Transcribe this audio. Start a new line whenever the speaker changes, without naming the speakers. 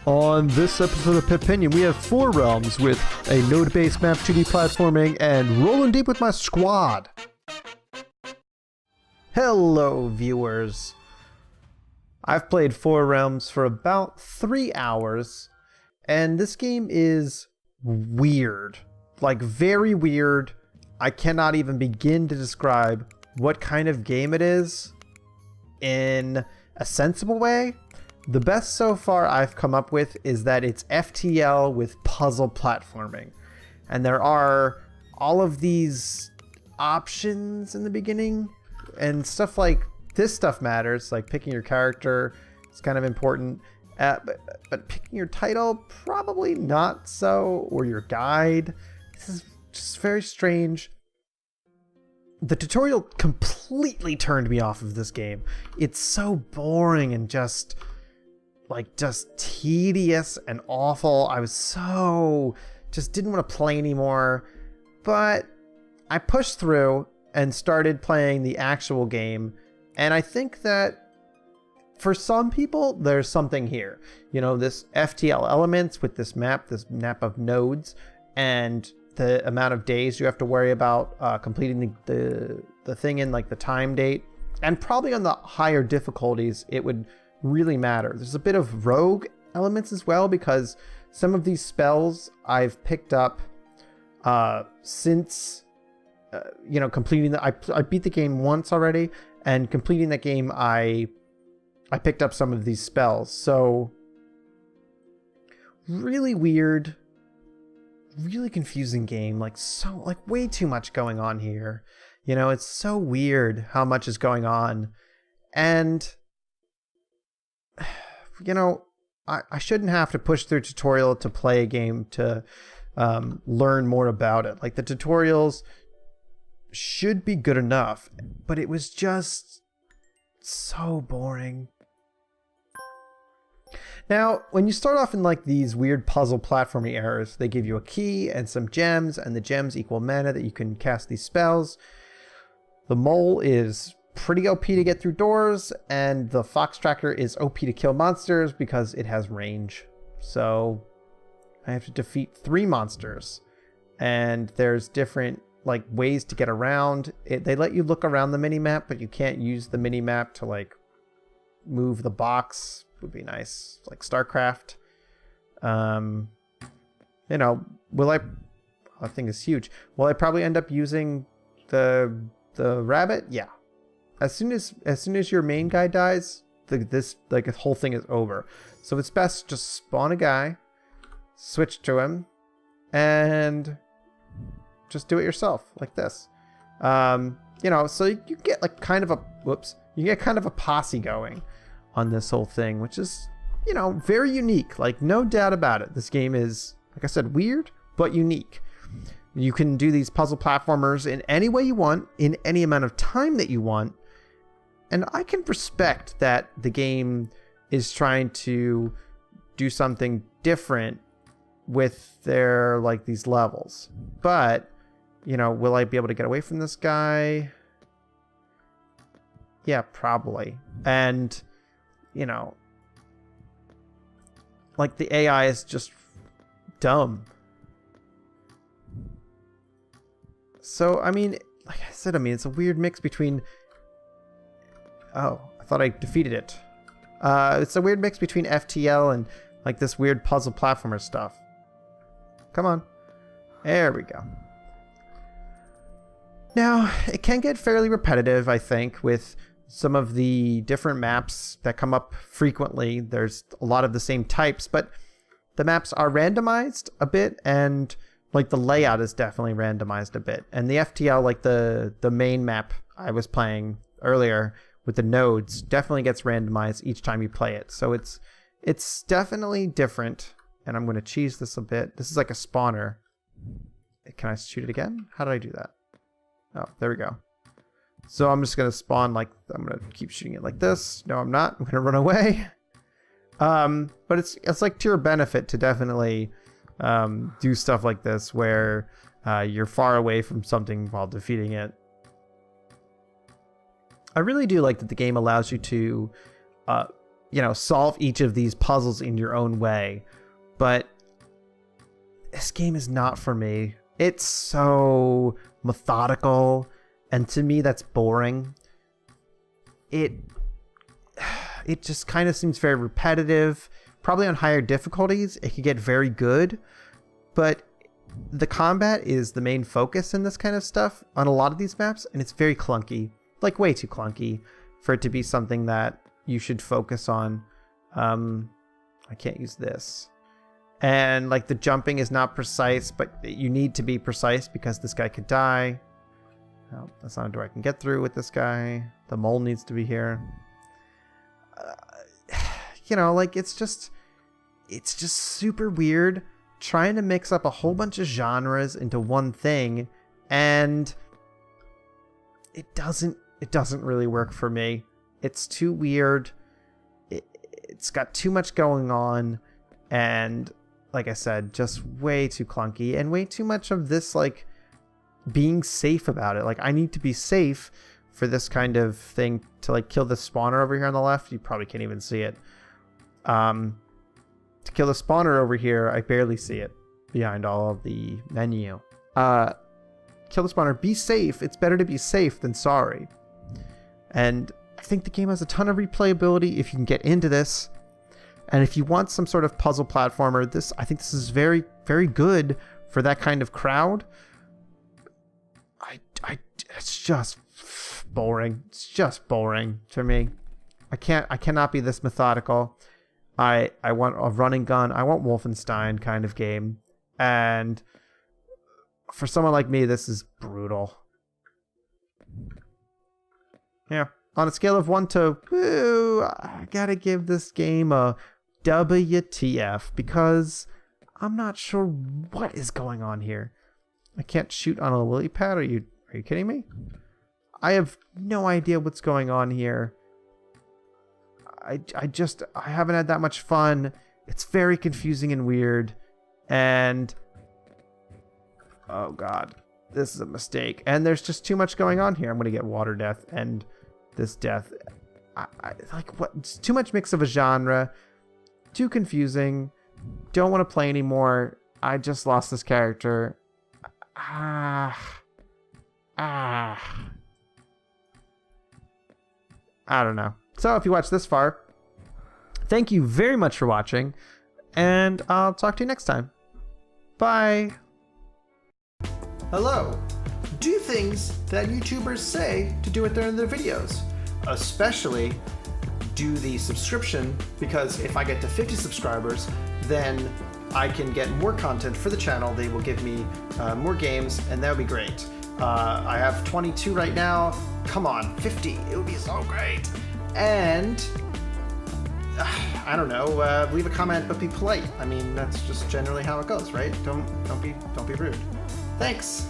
On this episode of Peppage, we have 4 realms with a node-based map 2D platforming and rolling deep with my squad. Hello, viewers. I've played 4 realms for about 3 hours, and this game is weird. Like, very weird. I cannot even begin to describe what kind of game it is in a sensible way. The best so far I've come up with is that it's FTL with puzzle platforming. And there are all of these options in the beginning, and stuff like this stuff matters, like picking your character is kind of important. But picking your title, probably not so, or your guide. This is just very strange. The tutorial completely turned me off of this game. It's so boring and just tedious and awful. I was just didn't want to play anymore. But I pushed through and started playing the actual game. And I think that for some people, there's something here. You know, this FTL elements with this map of nodes, and the amount of days you have to worry about completing the thing in like the time date. And probably on the higher difficulties, it would really matter. There's a bit of rogue elements as well, because some of these spells I've picked up since completing I beat the game once already, and completing that game I picked up some of these spells. So really weird, really confusing game, like way too much going on here. You know, it's so weird how much is going on. And you know, I shouldn't have to push through a tutorial to play a game to learn more about it. Like, the tutorials should be good enough, but it was just so boring. Now, when you start off in like these weird puzzle platforming areas, they give you a key and some gems, and the gems equal mana that you can cast these spells. The mole is pretty OP to get through doors, and the fox tracker is OP to kill monsters because it has range. So I have to defeat 3 monsters, and there's different like ways to get around it. They let you look around the mini map, but you can't use the mini map to like move the box. Would be nice, like StarCraft. You know, I think it's huge. Will I probably end up using the rabbit? Yeah. As soon as your main guy dies, this whole thing is over. So it's best just spawn a guy, switch to him, and just do it yourself like this. You know, so you get like kind of a posse going on this whole thing, which is, you know, very unique. Like, no doubt about it. This game is, like I said, weird but unique. You can do these puzzle platformers in any way you want, in any amount of time that you want. And I can respect that the game is trying to do something different with their, like, these levels. But, you know, will I be able to get away from this guy? Yeah, probably. And, you know, like, the AI is just dumb. So, I mean, like I said, it's a weird mix between... Oh, I thought I defeated it. It's a weird mix between FTL and like this weird puzzle platformer stuff. Come on. There we go. Now, it can get fairly repetitive, I think, with some of the different maps that come up frequently. There's a lot of the same types, but the maps are randomized a bit, and like the layout is definitely randomized a bit. And the FTL, like the main map I was playing earlier with the nodes, definitely gets randomized each time you play it. So it's definitely different. And I'm going to cheese this a bit. This is like a spawner. Can I shoot it again? How did I do that? Oh, there we go. So I'm just going to spawn like, I'm going to keep shooting it like this. No, I'm not. I'm going to run away. But it's like to your benefit to definitely do stuff like this where you're far away from something while defeating it. I really do like that the game allows you to you know, solve each of these puzzles in your own way. But this game is not for me. It's so methodical, and to me that's boring. It just kind of seems very repetitive. Probably on higher difficulties it could get very good, but the combat is the main focus in this kind of stuff on a lot of these maps, and it's very clunky, like way too clunky for it to be something that you should focus on. I can't use this. And like the jumping is not precise, but you need to be precise because this guy could die. Oh, that's not a door I can get through with this guy. The mole needs to be here. You know, like it's just super weird trying to mix up a whole bunch of genres into one thing, and it doesn't really work for me. It's too weird. It's got too much going on, and like I said, just way too clunky, and way too much of this like being safe about it. Like I need to be safe for this kind of thing to like kill the spawner over here on the left. You probably can't even see it. To kill the spawner over here, I barely see it behind all of the menu. Kill the spawner, be safe. It's better to be safe than sorry. And I think the game has a ton of replayability if you can get into this. And if you want some sort of puzzle platformer, I think this is very, very good for that kind of crowd. It's just boring. It's just boring to me. I cannot be this methodical. I want a run and gun. I want Wolfenstein kind of game. And for someone like me, this is brutal. Yeah. On a scale of 1 to, ooh, I gotta give this game a WTF, because I'm not sure what is going on here. I can't shoot on a lily pad. Are you kidding me? I have no idea what's going on here. I haven't had that much fun. It's very confusing and weird. And oh god, this is a mistake. And there's just too much going on here. I'm gonna get water death and this death. I like what? It's too much mix of a genre. Too confusing. Don't want to play anymore. I just lost this character. I don't know. So if you watched this far, thank you very much for watching, and I'll talk to you next time. Bye.
Hello. Do things that YouTubers say to do at the end of their videos. Especially do the subscription, because if I get to 50 subscribers, then I can get more content for the channel. They will give me more games, and that would be great. I have 22 right now. Come on, 50. It would be so great. And I don't know. Leave a comment, but be polite. I mean, that's just generally how it goes, right? Don't be rude. Thanks.